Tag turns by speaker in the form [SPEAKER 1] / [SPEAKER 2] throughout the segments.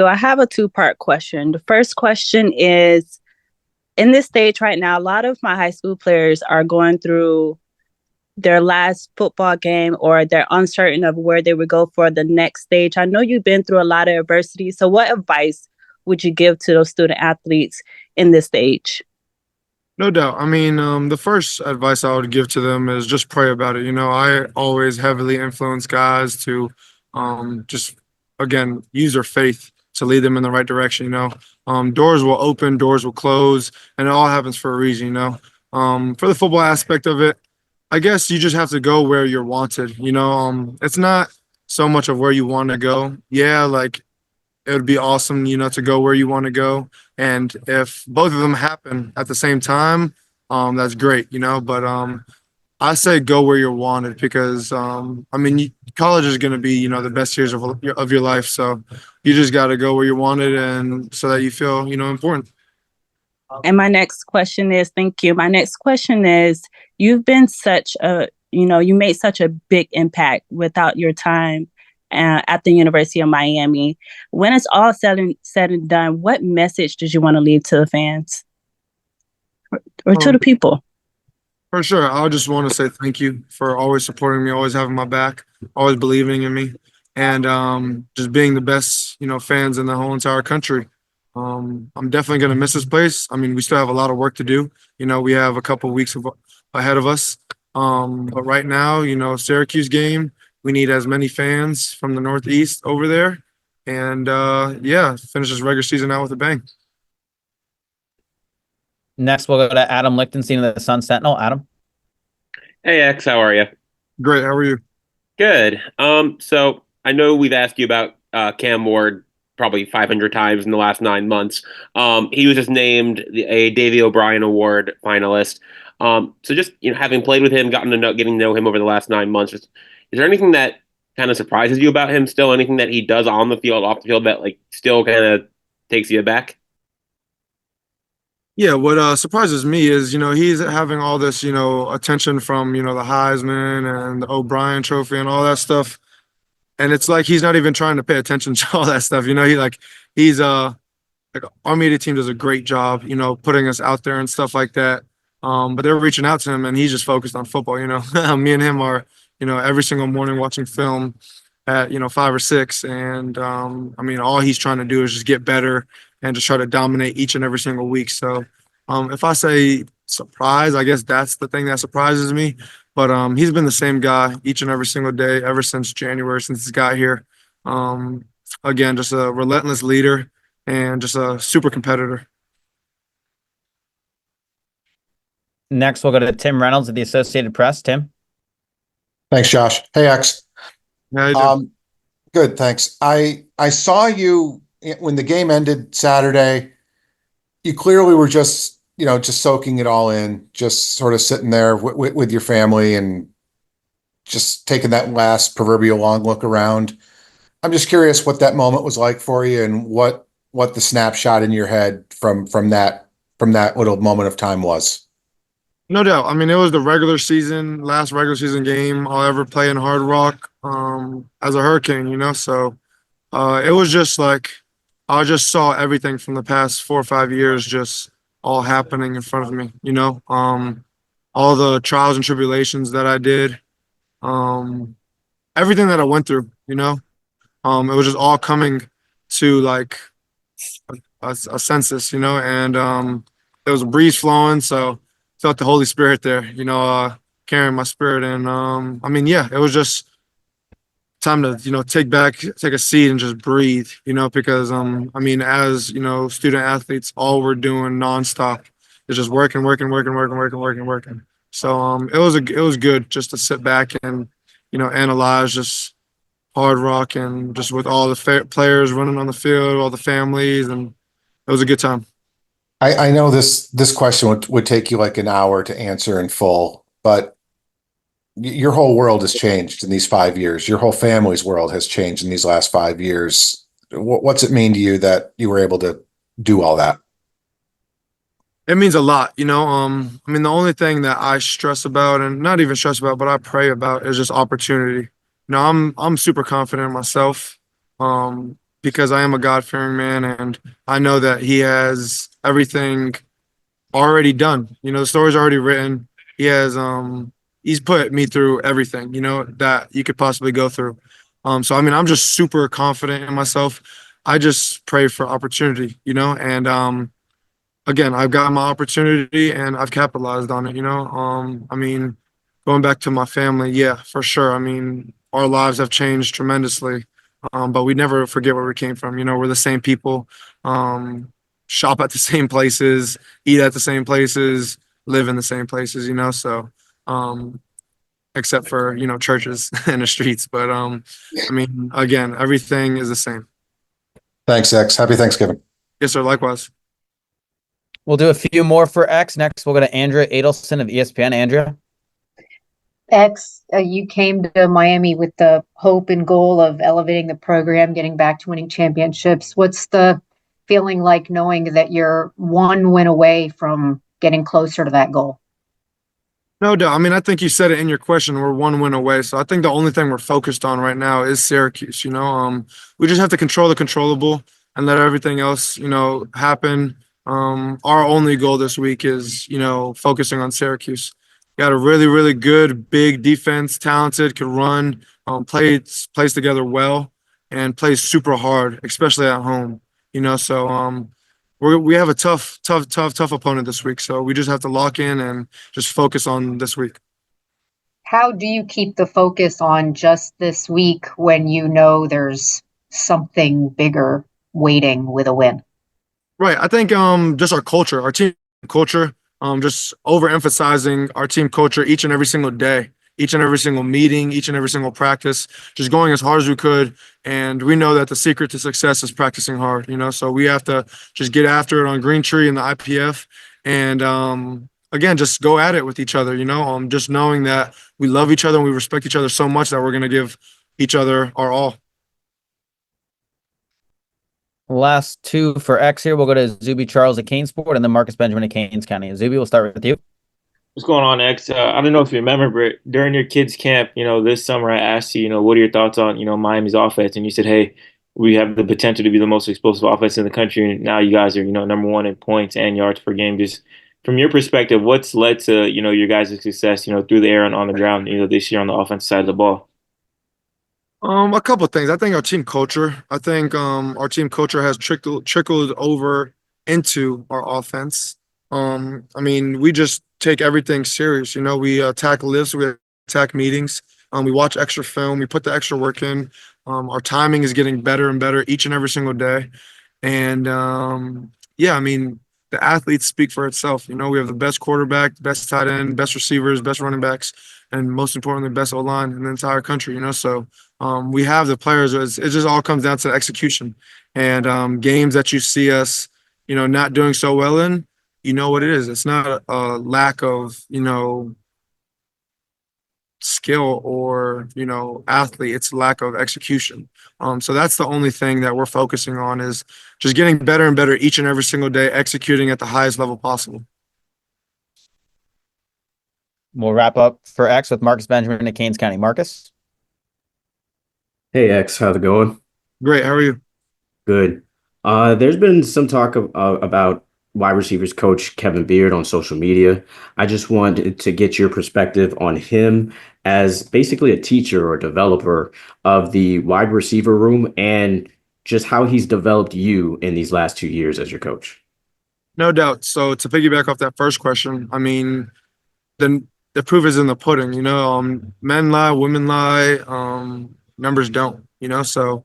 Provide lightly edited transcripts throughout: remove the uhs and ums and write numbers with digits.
[SPEAKER 1] So I have a two-part question. The first question is, in this stage right now, a lot of my high school players are going through their last football game, or they're uncertain of where they would go for the next stage. I know you've been through a lot of adversity. So what advice would you give to those student athletes in this stage?
[SPEAKER 2] No doubt. I mean, the first advice I would give to them is just pray about it. I always heavily influence guys to just, again, use their faith to lead them in the right direction. Doors will open, doors will close, and it all happens for a reason. For the football aspect of it, I guess you just have to go where you're wanted. It's not so much of where you want to go. Yeah, like it would be awesome, to go where you want to go. And if both of them happen at the same time, that's great, But I say go where you're wanted because, college is going to be, the best years of your life. So you just got to go where you're wanted, and so that you feel, important.
[SPEAKER 1] And my next question is, thank you. My next question is, you've been you made such a big impact without your time at the University of Miami. When it's all said and done, what message did you want to leave to the fans or to the people?
[SPEAKER 2] For sure. I just want to say thank you for always supporting me, always having my back, always believing in me, and just being the best, fans in the whole entire country. I'm definitely going to miss this place. I mean, we still have a lot of work to do. We have a couple of weeks ahead of us. But right now, Syracuse game, we need as many fans from the Northeast over there. And finish this regular season out with a bang.
[SPEAKER 3] Next, we'll go to Adam Lichtenstein of the Sun Sentinel. Adam.
[SPEAKER 4] Hey, X, how are you?
[SPEAKER 2] Great. How are you?
[SPEAKER 4] Good. So I know we've asked you about Cam Ward probably 500 times in the last 9 months. He was just named a Davey O'Brien Award finalist. So just having played with him, getting to know him over the last 9 months, is there anything that kind of surprises you about him still? Anything that he does on the field, off the field that still kind of takes you aback?
[SPEAKER 2] Yeah, what surprises me is, he's having all this, attention from, the Heisman and the O'Brien Trophy and all that stuff. And it's like he's not even trying to pay attention to all that stuff. He's our media team does a great job, putting us out there and stuff like that. But they're reaching out to him, and he's just focused on football. Me and him are, every single morning watching film at 5 or 6, and all he's trying to do is just get better and just try to dominate each and every single week. So if I say surprise, I guess that's the thing that surprises me. But he's been the same guy each and every single day ever since January, since he got here. Again, just a relentless leader and just a super competitor.
[SPEAKER 3] Next, we'll go to Tim Reynolds of the Associated Press. Tim.
[SPEAKER 5] Thanks, Josh. Hey, X.
[SPEAKER 2] How you doing?
[SPEAKER 5] Good, thanks. I saw you when the game ended Saturday. You clearly were just soaking it all in, just sort of sitting there with your family and just taking that last proverbial long look around. I'm just curious what that moment was like for you, and what the snapshot in your head from that little moment of time was.
[SPEAKER 2] No doubt. I mean, it was the last regular season game I'll ever play in Hard Rock as a Hurricane, So it was just like I just saw everything from the past 4 or 5 years just all happening in front of me, all the trials and tribulations that I did, everything that I went through, it was just all coming to like a census, and there was a breeze flowing, so felt the Holy Spirit there, carrying my spirit. And it was just time to take a seat and just breathe, because as student athletes, all we're doing nonstop is just working. So it was good just to sit back and analyze just Hard Rock, and just with all the players running on the field, all the families, and it was a good time.
[SPEAKER 5] I know this question would take you like an hour to answer in full, but your whole world has changed in these 5 years. Your whole family's world has changed in these last 5 years. What's it mean to you that you were able to do all that?
[SPEAKER 2] It means a lot, the only thing that I stress about, and not even stress about, but I pray about, is just opportunity. I'm super confident in myself. because I am a God-fearing man, and I know that he has everything already done. The story's already written. He has he's put me through everything, that you could possibly go through. So I mean, I'm just super confident in myself. I just pray for opportunity, and again, I've got my opportunity and I've capitalized on it. I mean, going back to my family, yeah, for sure. I mean, our lives have changed tremendously, but we never forget where we came from. We're the same people, shop at the same places, eat at the same places, live in the same places. So, except for churches and the streets. But I mean, again, everything is the same.
[SPEAKER 5] Thanks, X. Happy Thanksgiving.
[SPEAKER 2] Yes, sir. Likewise.
[SPEAKER 3] We'll do a few more for X. Next, we'll go to Andrea Adelson of ESPN. Andrea.
[SPEAKER 6] X, you came to Miami with the hope and goal of elevating the program, getting back to winning championships. What's the feeling like knowing that you're one win away from getting closer to that goal?
[SPEAKER 2] No doubt. I mean, I think you said it in your question. We're one win away. So I think the only thing we're focused on right now is Syracuse. We just have to control the controllable and let everything else, happen. Our only goal this week is, focusing on Syracuse. Got a really, really good, big defense, talented, can run, plays together well, and plays super hard, especially at home. So we have a tough opponent this week. So we just have to lock in and just focus on this week.
[SPEAKER 6] How do you keep the focus on just this week when you know there's something bigger waiting with a win?
[SPEAKER 2] Right. I think just our culture, our team culture, just overemphasizing our team culture each and every single day, each and every single meeting, each and every single practice, just going as hard as we could. And we know that the secret to success is practicing hard, so we have to just get after it on Green Tree and the IPF. And again, just go at it with each other, just knowing that we love each other and we respect each other so much that we're going to give each other our all.
[SPEAKER 3] Last two for X here. We'll go to Zuby Charles at Canesport and then Marcus Benjamin at Canes County. Zuby, we'll start with you.
[SPEAKER 7] What's going on, X? I don't know if you remember, but during your kids' camp, this summer I asked you, what are your thoughts on, Miami's offense? And you said, hey, we have the potential to be the most explosive offense in the country. And now you guys are, number one in points and yards per game. Just from your perspective, what's led to, your guys' success, through the air and on the ground, this year on the offensive side of the ball?
[SPEAKER 2] A couple of things. I think our team culture. I think our team culture has trickled over into our offense. I mean, we just take everything serious. We attack lifts, we attack meetings. We watch extra film, we put the extra work in. Our timing is getting better and better each and every single day. And yeah, I mean, the athletes speak for itself. We have the best quarterback, best tight end, best receivers, best running backs, and most importantly, best O-line in the entire country. So we have the players. It just all comes down to execution. And games that you see us, not doing so well in, what it is. It's not a lack of, skill or, athlete. It's lack of execution. So that's the only thing that we're focusing on is just getting better and better each and every single day, executing at the highest level possible.
[SPEAKER 3] We'll wrap up for X with Marcus Benjamin at Canes County. Marcus?
[SPEAKER 8] Hey, X, how's it going?
[SPEAKER 2] Great. How are you?
[SPEAKER 8] Good. There's been some talk about wide receivers coach Kevin Beard on social media. I just wanted to get your perspective on him as basically a teacher or developer of the wide receiver room and just how he's developed you in these last 2 years as your coach.
[SPEAKER 2] No doubt. So to piggyback off that first question, I mean, the proof is in the pudding, men lie, women lie, numbers don't, so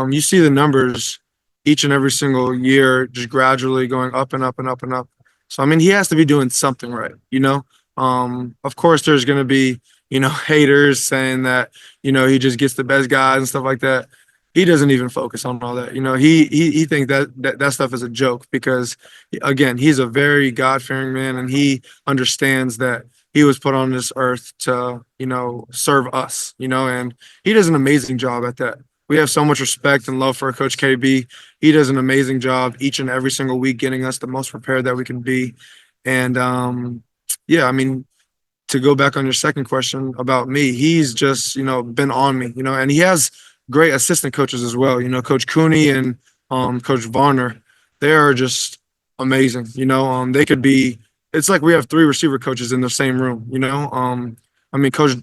[SPEAKER 2] you see the numbers each and every single year just gradually going up and up and up and up. So, I mean, he has to be doing something right, Of course, there's going to be, haters saying that, he just gets the best guys and stuff like that. He doesn't even focus on all that. He thinks that stuff is a joke because, again, he's a very God-fearing man and he understands that he was put on this earth to, serve us, and he does an amazing job at that. We have so much respect and love for Coach KB. He does an amazing job each and every single week getting us the most prepared that we can be. And, yeah, I mean, to go back on your second question about me, he's just, been on me, and he has great assistant coaches as well. You know, Coach Cooney and Coach Varner, they are just amazing. You know, they could be. It's like we have 3 receiver coaches in the same room. You know, I mean, Coach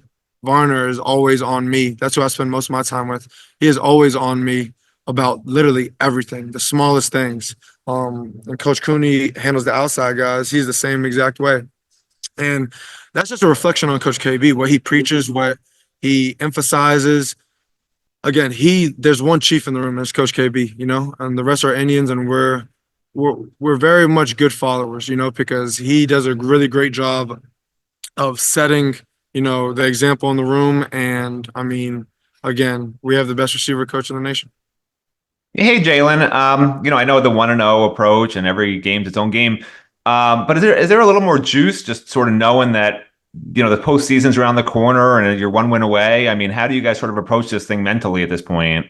[SPEAKER 2] Varner is always on me. That's who I spend most of my time with. He is always on me about literally everything, the smallest things. And Coach Cooney handles the outside guys. He's the same exact way. And that's just a reflection on Coach KB, what he preaches, what he emphasizes. Again, there's one chief in the room, that's Coach KB, you know, and the rest are Indians, and we're very much good followers, you know, because he does a really great job of setting, you know, the example in the room. And I mean, again, we have the best receiver coach in the nation.
[SPEAKER 9] Hey, Jalen. I know the 1-0 approach and every game's its own game. But is there a little more juice just sort of knowing that, the postseason's around the corner and you're 1 win away? I mean, how do you guys sort of approach this thing mentally at this point?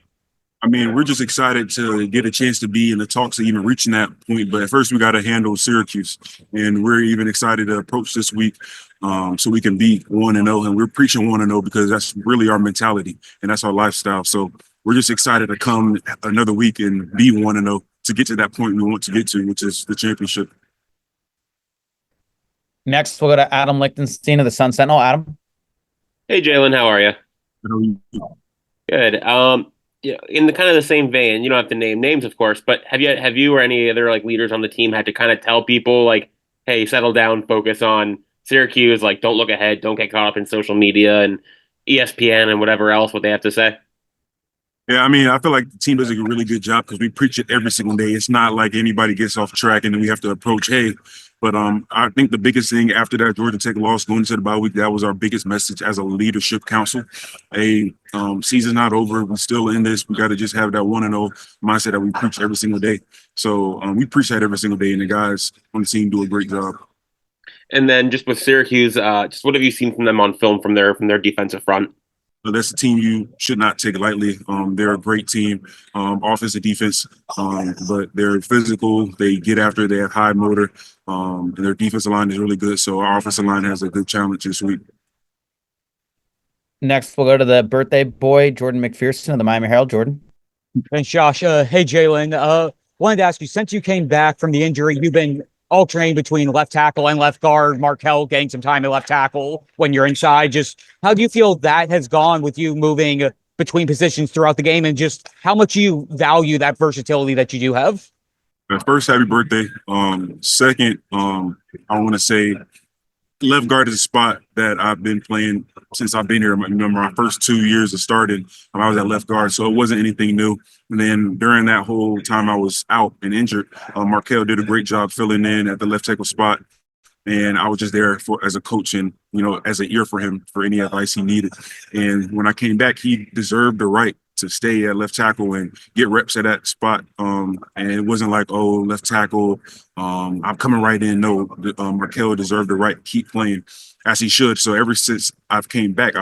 [SPEAKER 10] I mean, we're just excited to get a chance to be in the talks of even reaching that point. But at first, we got to handle Syracuse. And we're even excited to approach this week so we can be 1-0. And we're preaching 1-0 because that's really our mentality and that's our lifestyle. So we're just excited to come another week and be 1-0 to get to that point we want to get to, which is the championship.
[SPEAKER 3] Next, we'll go to Adam Lichtenstein of the Sun Sentinel. Adam.
[SPEAKER 4] Hey, Jalen, how are you? Good. In the kind of the same vein, you don't have to name names, of course, but have you or any other like leaders on the team had to kind of tell people like, hey, settle down, focus on Syracuse, like don't look ahead, don't get caught up in social media and ESPN and whatever else what they have to say?
[SPEAKER 10] Yeah, I mean, I feel like the team does a really good job because we preach it every single day. It's not like anybody gets off track and then we have to approach, hey. But I think the biggest thing after that Georgia Tech loss going into the bye week, that was our biggest message as a leadership council. Season's not over. We're still in this. We got to just have that 1-0 mindset that we preach every single day. So we preach that every single day, and the guys on the team do a great job.
[SPEAKER 4] And then just with Syracuse, just what have you seen from them on film from their defensive front?
[SPEAKER 10] So that's a team you should not take lightly. They're a great team, offense and defense, but they're physical. They get after it. They have high motor, and their defensive line is really good. So our offensive line has a good challenge this week.
[SPEAKER 3] Next, we'll go to the birthday boy, Jordan McPherson of the Miami Herald. Jordan.
[SPEAKER 11] Thanks, Josh. Hey, Jalen. Wanted to ask you, since you came back from the injury, you've been alternating between left tackle and left guard. Markel getting some time at left tackle when you're inside. Just how do you feel that has gone with you moving between positions throughout the game, and just how much you value that versatility that you do have?
[SPEAKER 10] First, happy birthday. Second, I want to say left guard is a spot that I've been playing since I've been here. Remember, my first 2 years of starting, I was at left guard, so it wasn't anything new. And then during that whole time I was out and injured, Markel did a great job filling in at the left tackle spot. And I was just there as a coach and, as an ear for him for any advice he needed. And when I came back, he deserved the right to stay at left tackle and get reps at that spot. And it wasn't like, oh, left tackle, I'm coming right in. No, Markel deserved the right to keep playing as he should. So ever since I've came back,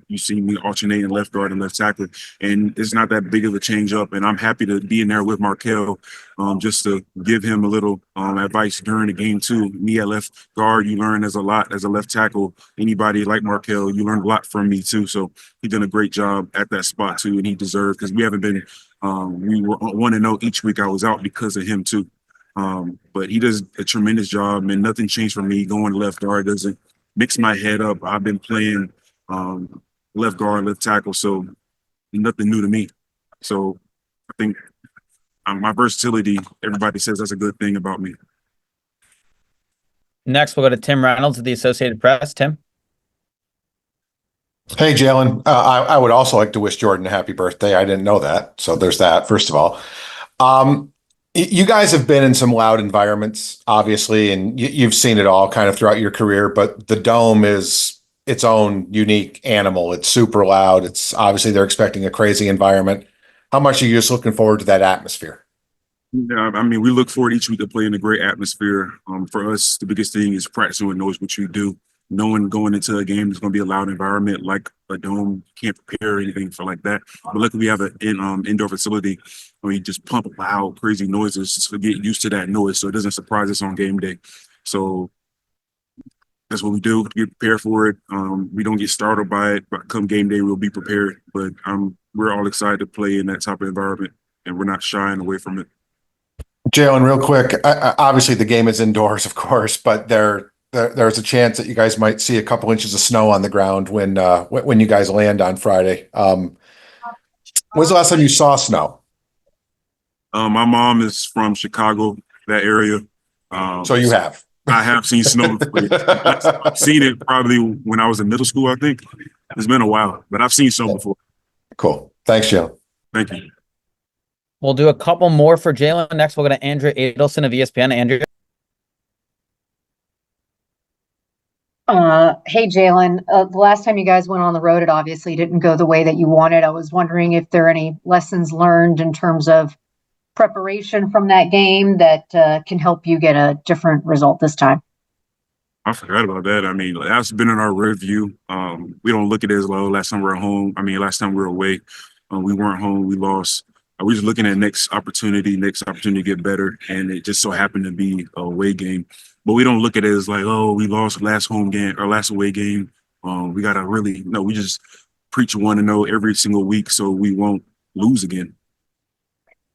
[SPEAKER 10] you see me alternating left guard and left tackle, and it's not that big of a change up. And I'm happy to be in there with Markel, just to give him a little advice during the game too. Me at left guard, you learn as a lot as a left tackle. Anybody like Markel, you learn a lot from me too. So he done a great job at that spot too, and he deserved, because we haven't been, we were 1-0 each week. I was out because of him too. But he does a tremendous job, and nothing changed for me going left guard. Doesn't mix my head up. I've been playing left guard, left tackle, so nothing new to me. So I think my versatility, everybody says that's a good thing about me.
[SPEAKER 3] Next, we'll go to Tim Reynolds of the Associated Press. Tim.
[SPEAKER 5] Hey, Jalen. I would also like to wish Jordan a happy birthday. I didn't know that. So there's that, first of all. You guys have been in some loud environments, obviously, and you've seen it all kind of throughout your career, but the Dome is its own unique animal. It's super loud. It's obviously they're expecting a crazy environment. How much are you just looking forward to that atmosphere?
[SPEAKER 10] Yeah, I mean, we look forward each week to playing a great atmosphere. For us, the biggest thing is practicing with knows what you do. Knowing going into a game is going to be a loud environment like a Dome. Can't prepare anything for like that. But luckily, we have an indoor facility where you just pump loud, crazy noises just to get used to that noise so it doesn't surprise us on game day. So that's what we do. Get prepared for it. We don't get startled by it, but come game day, we'll be prepared. But I'm we're all excited to play in that type of environment, and we're not shying away from it.
[SPEAKER 5] Jalen, real quick, obviously the game is indoors, of course, but there's a chance that you guys might see a couple inches of snow on the ground when you guys land on Friday. When's the last time you saw snow?
[SPEAKER 10] My mom is from Chicago, that area.
[SPEAKER 5] So you have.
[SPEAKER 10] I have seen snow. I've seen it probably when I was in middle school, I think. It's been a while, but I've seen snow before.
[SPEAKER 5] Cool. Thanks, Jalen.
[SPEAKER 10] Thank you.
[SPEAKER 3] We'll do a couple more for Jalen. Next, we'll go to Andrea Adelson of ESPN. Andrea.
[SPEAKER 6] Hey, Jalen, the last time you guys went on the road, it obviously didn't go the way that you wanted. I was wondering if there are any lessons learned in terms of preparation from that game that can help you get a different result this time.
[SPEAKER 10] I forgot about that. I mean, that's been in our review. We don't look at it as low. Last time we were home. I mean, last time we were away, we weren't home. We lost. We're just looking at next opportunity to get better. And it just so happened to be a away game. But we don't look at it as like, oh, we lost last home game or last away game. We got to really, no, we just preach 1-0 every single week so we won't lose again.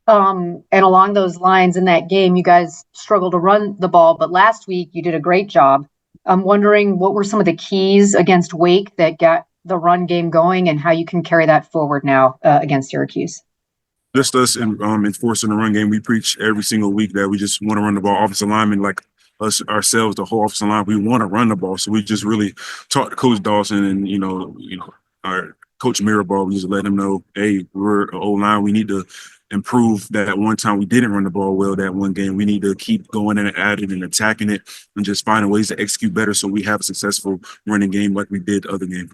[SPEAKER 6] And along those lines, in that game, you guys struggled to run the ball, but last week you did a great job. I'm wondering what were some of the keys against Wake that got the run game going and how you can carry that forward now against Syracuse.
[SPEAKER 10] Just us enforcing the run game. We preach every single week that we just want to run the ball. Offensive linemen, like us ourselves, the whole offensive line, we want to run the ball. So we just really talk to Coach Dawson and you know our Coach Mirabal. We just let him know, hey, we're an O-line. We need to improve that one time we didn't run the ball well that one game. We need to keep going and at it and attacking it and just finding ways to execute better so we have a successful running game like we did the other game.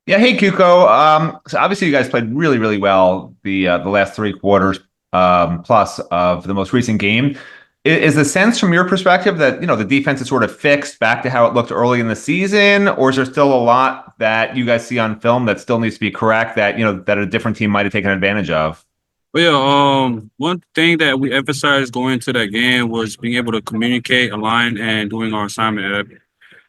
[SPEAKER 9] Yeah, hey Kuko. So obviously you guys played really, really well the last 3 quarters plus of the most recent game. Is the sense from your perspective that the defense is sort of fixed back to how it looked early in the season, or is there still a lot that you guys see on film that still needs to be correct that that a different team might have taken advantage of?
[SPEAKER 12] Well, yeah, one thing that we emphasized going into that game was being able to communicate, align, and doing our assignment.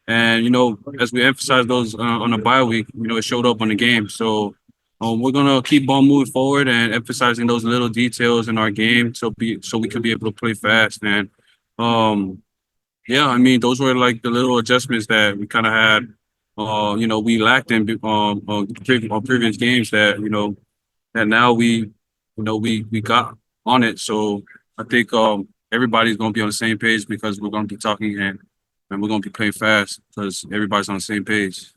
[SPEAKER 12] And, as we emphasized those on the bye week, it showed up on the game. So we're going to keep on moving forward and emphasizing those little details in our game so we can be able to play fast. And, yeah, I mean, those were like the little adjustments that we kind of had, we lacked in on previous games that, that now we got on it. So I think everybody's going to be on the same page because we're going to be talking and we're going to be playing fast because everybody's on the same page.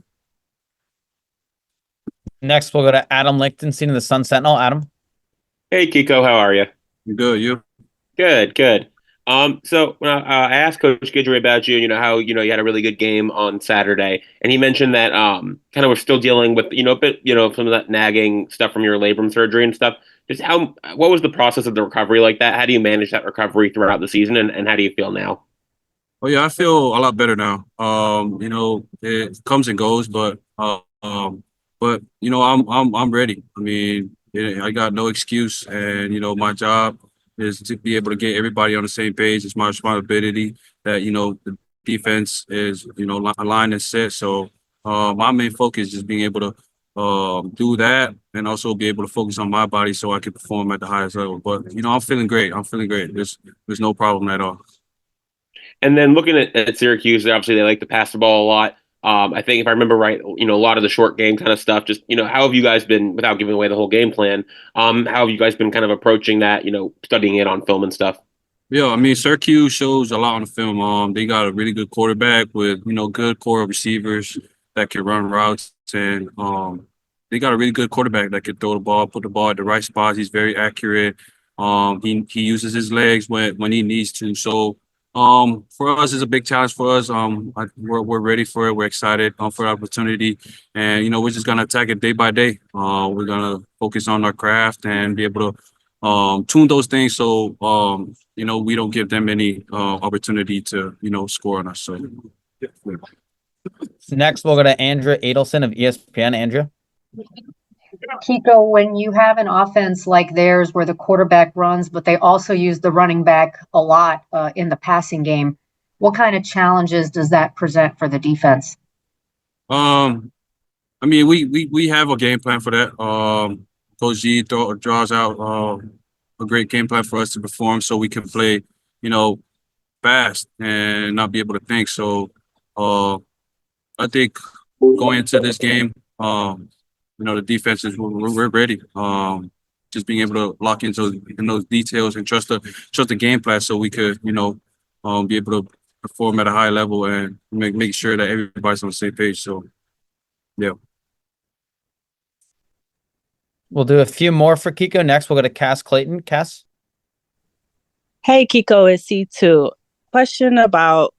[SPEAKER 3] Next, we'll go to Adam Lichtenstein of the Sun Sentinel. Adam.
[SPEAKER 4] Hey, Kiko, how are you?
[SPEAKER 12] Good, you?
[SPEAKER 4] Good. So I asked Coach Guidry about you, how, you had a really good game on Saturday. And he mentioned that kind of we're still dealing with, a bit, some of that nagging stuff from your labrum surgery and stuff. Just what was the process of the recovery like that? How do you manage that recovery throughout the season and how do you feel now?
[SPEAKER 12] Oh yeah, I feel a lot better now. It comes and goes, but I'm ready. I mean, I got no excuse, and my job is to be able to get everybody on the same page. It's my responsibility that the defense is aligned and set. So my main focus is being able to do that and also be able to focus on my body so I can perform at the highest level. But I'm feeling great. There's no problem at all.
[SPEAKER 4] And then looking at Syracuse, obviously they like to pass the ball a lot. I think if I remember right, a lot of the short game kind of stuff, just, how have you guys been, without giving away the whole game plan, how have you guys been kind of approaching that, studying it on film and stuff?
[SPEAKER 12] Yeah, I mean, Syracuse shows a lot on the film. They got a really good quarterback with, good core receivers that can run routes. And they got a really good quarterback that can throw the ball, put the ball at the right spots. He's very accurate. He uses his legs when he needs to. So, for us, it's a big challenge for us. We're ready for it. We're excited for the opportunity, and we're just gonna attack it day by day. We're gonna focus on our craft and be able to tune those things so we don't give them any opportunity to score on us. So
[SPEAKER 3] next, we'll go to Andrea Adelson of ESPN. Andrea.
[SPEAKER 6] Kiko, when you have an offense like theirs where the quarterback runs, but they also use the running back a lot in the passing game, what kind of challenges does that present for the defense?
[SPEAKER 12] I mean, we have a game plan for that. Coach G draws out a great game plan for us to perform, so we can play, fast and not be able to think. So, I think going into this game, the defense is we're ready. Just being able to lock into in those details and trust the game plan, so we could be able to perform at a high level and make sure that everybody's on the same page. So yeah.
[SPEAKER 3] We'll do a few more for Kiko. Next, we'll go to Cass Clayton. Cass?
[SPEAKER 1] Hey, Kiko, it's C2. Question about,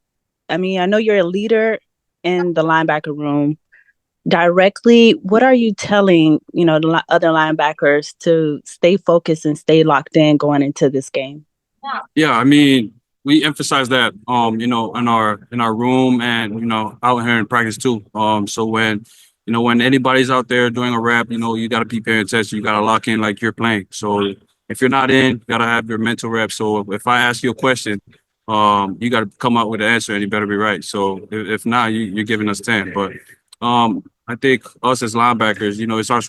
[SPEAKER 1] I know you're a leader in the linebacker room. Directly, what are you telling, the other linebackers to stay focused and stay locked in going into this game?
[SPEAKER 12] Yeah, we emphasize that, in our room and, out here in practice too. So when anybody's out there doing a rep, you got to be paying attention. You got to lock in like you're playing. So if you're not in, you got to have your mental rep. So if I ask you a question, you got to come up with an answer and you better be right. So if not, you're giving us 10. But I think us as linebackers,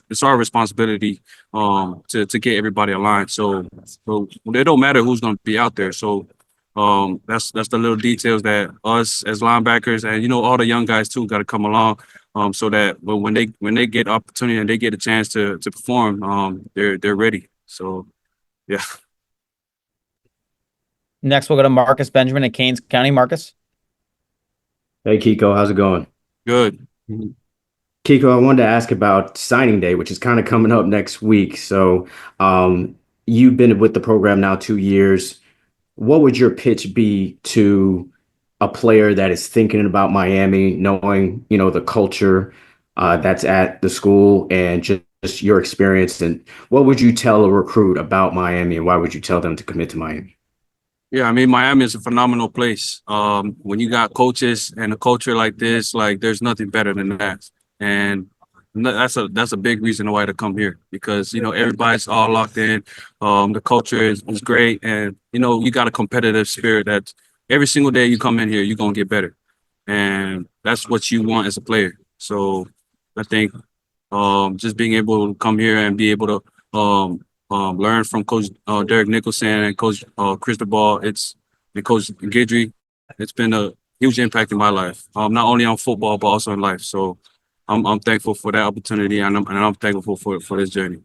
[SPEAKER 12] it's our responsibility to get everybody aligned. So it don't matter who's going to be out there. So that's the little details that us as linebackers and all the young guys too got to come along, so that when they get opportunity and they get a chance to perform, they're ready. So yeah.
[SPEAKER 3] Next, we'll go to Marcus Benjamin at Canes County. Marcus?
[SPEAKER 8] Hey, Kiko, how's it going?
[SPEAKER 12] Good.
[SPEAKER 8] Kiko, I wanted to ask about signing day, which is kind of coming up next week. So you've been with the program now 2 years. What would your pitch be to a player that is thinking about Miami, knowing, the culture that's at the school and just your experience? And what would you tell a recruit about Miami and why would you tell them to commit to Miami?
[SPEAKER 12] Yeah, Miami is a phenomenal place. When you got coaches and a culture like this, like there's nothing better than that. And that's a big reason why to come here, because everybody's all locked in. The culture is great, and you got a competitive spirit that every single day you come in here, you're gonna get better, and that's what you want as a player. So I think just being able to come here and be able to learn from Coach Derek Nicholson and Coach Cristobal, and Coach Guidry, it's been a huge impact in my life. Not only on football but also in life. So I'm thankful for that opportunity, and I'm thankful for this journey.